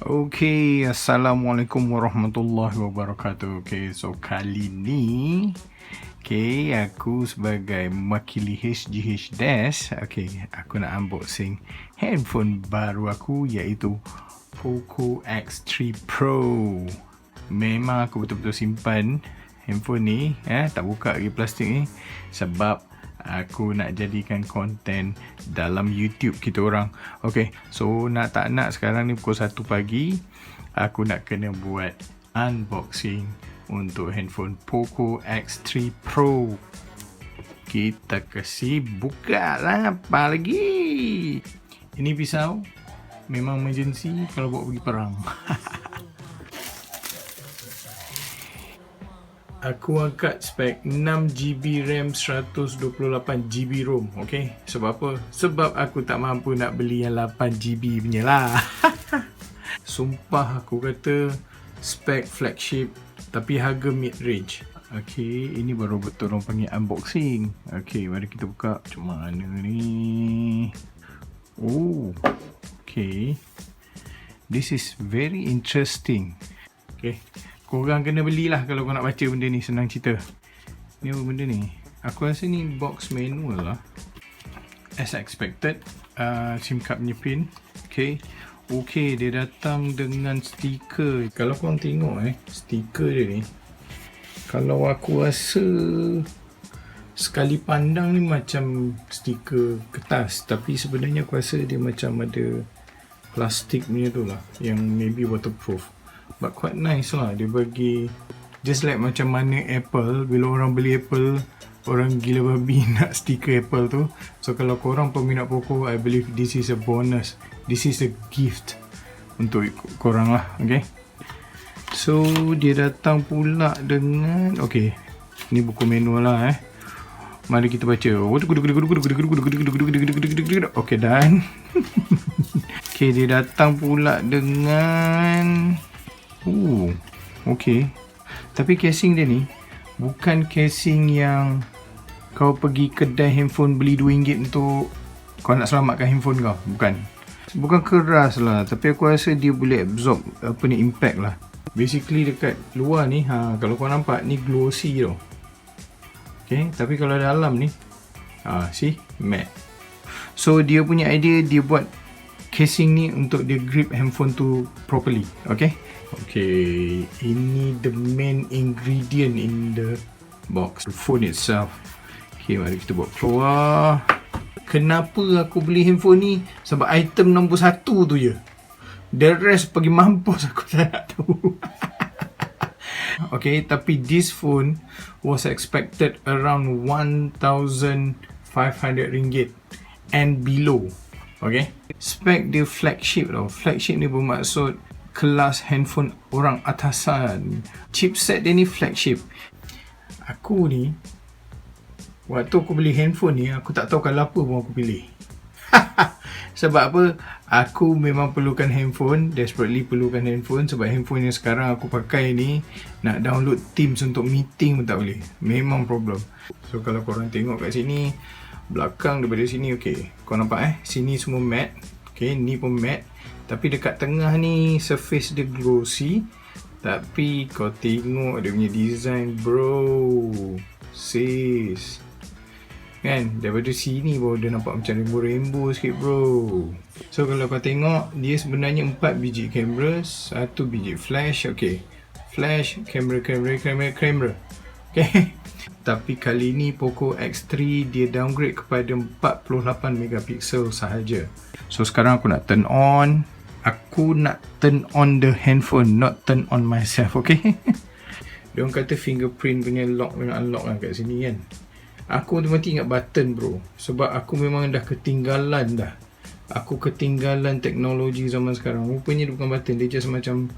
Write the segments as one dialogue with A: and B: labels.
A: Okay, Assalamualaikum warahmatullahi wabarakatuh. Okay, so kali ni aku sebagai mewakili HGH Dash, aku nak unboxing handphone baru aku, iaitu Poco X3 Pro. Memang aku betul-betul simpan handphone ni, tak buka lagi plastik ni, sebab aku nak jadikan konten dalam YouTube kita orang. Okay, so nak tak nak sekarang ni pukul 1 pagi, aku nak kena buat unboxing untuk handphone Poco X3 Pro. Kita kasi buka lah, apa lagi. Ini pisau memang emergency kalau bawa pergi perang. Aku angkat spek 6GB RAM, 128GB ROM. Okay, sebab apa? Sebab aku tak mampu nak beli yang 8GB punya lah. Sumpah aku kata spek flagship tapi harga mid range. Okay, ini baru betul orang panggil unboxing. Okay, mari kita buka. Macam mana ni? Oh, okay, this is very interesting. Okay, korang kena belilah kalau kau nak baca benda ni, senang cerita. Ni apa benda ni? Aku rasa ni box manual lah. As expected, SIM card punya pin. Okay, dia datang dengan stiker. Kalau korang tengok stiker dia ni, kalau aku rasa sekali pandang ni macam stiker kertas, tapi sebenarnya aku rasa dia macam ada plastik punya tu lah, yang maybe waterproof. But quite nice lah. Dia bagi just like macam mana Apple, bila orang beli Apple, orang gila babi nak stiker Apple tu. So kalau korang peminat Poco, I believe this is a bonus, this is a gift untuk korang lah. Okay, so dia datang pula dengan, okay, ni buku manual lah. Mari kita baca. Okay, done. Okay, dia datang pula dengan okay. Tapi casing dia ni bukan casing yang kau pergi kedai handphone beli RM2 untuk kau nak selamatkan handphone kau. Bukan keras lah, tapi aku rasa dia boleh absorb impact lah. Basically dekat luar ni, kalau kau nampak ni glossy tau. Okay, tapi kalau dalam ni see, matte. So dia punya idea, dia buat casing ni untuk dia grip handphone tu properly. Okay, ini the main ingredient in the box, the phone itself. Okay, mari kita buat keluar. Kenapa aku beli handphone ni? Sebab item nombor 1 tu je. The rest pergi mampus aku tak nak tahu. Okay, tapi this phone was expected around RM1,500 and below. Okay, spek dia flagship tau. Flagship ni bermaksud kelas handphone orang atasan. Chipset dia ni flagship. Aku ni, waktu aku beli handphone ni, aku tak tahu kalau apa pun aku pilih. Sebab apa? Aku memang perlukan handphone, desperately perlukan handphone. Sebab handphone yang sekarang aku pakai ni, nak download Teams untuk meeting pun tak boleh. Memang problem. So kalau korang tengok kat sini, belakang daripada sini, okay, kau nampak sini semua matte. Okay, ni pun matte. Tapi dekat tengah ni surface dia glossy. Tapi kau tengok dia punya design, bro. Sis, kan, daripada sini baru dia nampak macam rainbow sikit, bro. So kalau kau tengok, dia sebenarnya 4 biji kamera, 1 biji flash. Okay, flash, kamera. Okay, tapi kali ni Poco X3 dia downgrade kepada 48 megapiksel sahaja. So sekarang aku nak turn on. Aku nak turn on the handphone, not turn on myself. Okay. Dia orang kata fingerprint punya lock punya unlock lah kat sini kan. Aku mati ingat button, bro. Sebab aku memang dah ketinggalan dah. Aku ketinggalan teknologi zaman sekarang. Rupanya dia bukan button, dia just macam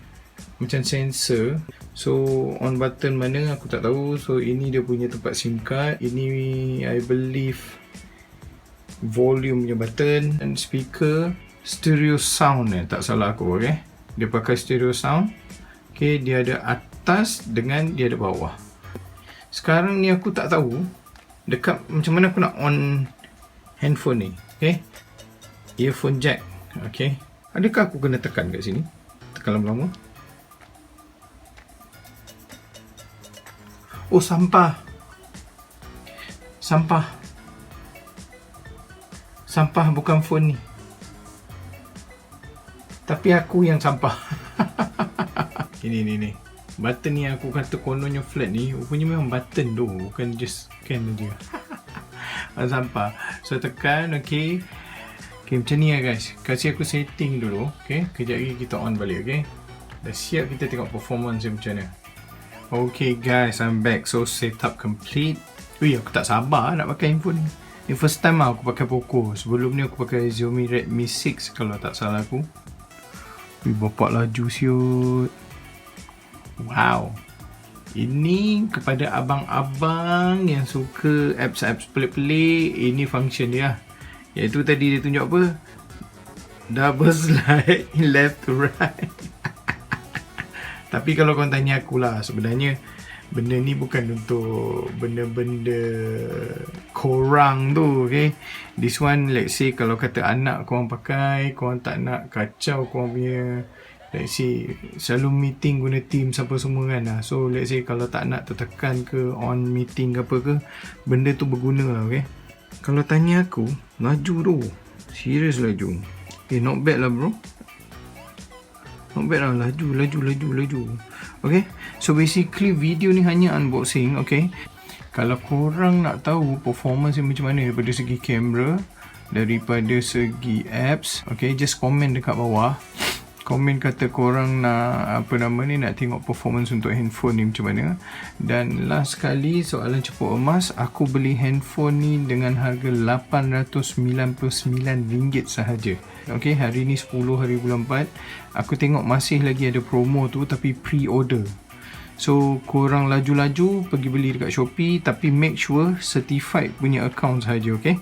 A: sensor. So on button mana aku tak tahu. So ini dia punya tempat SIM card. Ini I believe volume punya button. Dan speaker, stereo sound tak salah aku. Okay, dia pakai stereo sound. Okay, dia ada atas dengan dia ada bawah. Sekarang ni aku tak tahu dekat macam mana aku nak on handphone ni. Okay, earphone jack. Okay, adakah aku kena tekan kat sini? tekan lama-lama. Oh, sampah. Sampah bukan phone ni. Tapi aku yang sampah. Ini. Button ni aku kata kononnya flat ni, rupanya memang button tu, bukan just scan je. Sampah. So tekan, okay, macam ni lah guys. Kasih aku setting dulu, okay. Kejap lagi kita on balik, okay. Dah siap, kita tengok performance dia macam mana. Okay guys, I'm back. So setup complete. Ui, aku tak sabar nak pakai handphone ni. Ni first time lah aku pakai Poco. Sebelum ni aku pakai Xiaomi Redmi 6 kalau tak salah aku. Ui, bapak laju siut. Wow. Ini kepada abang-abang yang suka apps-apps pelik-pelik, ini function dia. Iaitu tadi dia tunjuk apa? Double slide left to right. Tapi kalau korang tanya aku lah, sebenarnya benda ni bukan untuk benda-benda korang tu, okay. This one, let's say kalau kata anak korang pakai, korang tak nak kacau korang punya, let's say selalu meeting guna Teams apa semua kan lah. So let's say kalau tak nak tertekan ke on meeting ke apa ke, benda tu berguna lah, okay. Kalau tanya aku, laju tu, serius laju. Not bad lah bro. Not bad lah, laju. Okay, so basically video ni hanya unboxing, okay. Kalau korang nak tahu performance dia macam mana daripada segi kamera, daripada segi apps, okay, just komen dekat bawah. Komen kata korang nak nak tengok performance untuk handphone ni macam mana. Dan last kali soalan cepu emas, aku beli handphone ni dengan harga RM899 sahaja. Okay, hari ni 10 hari bulan 4. Aku tengok masih lagi ada promo tu, tapi pre-order. So korang laju-laju pergi beli dekat Shopee, tapi make sure certified punya account sahaja, okay.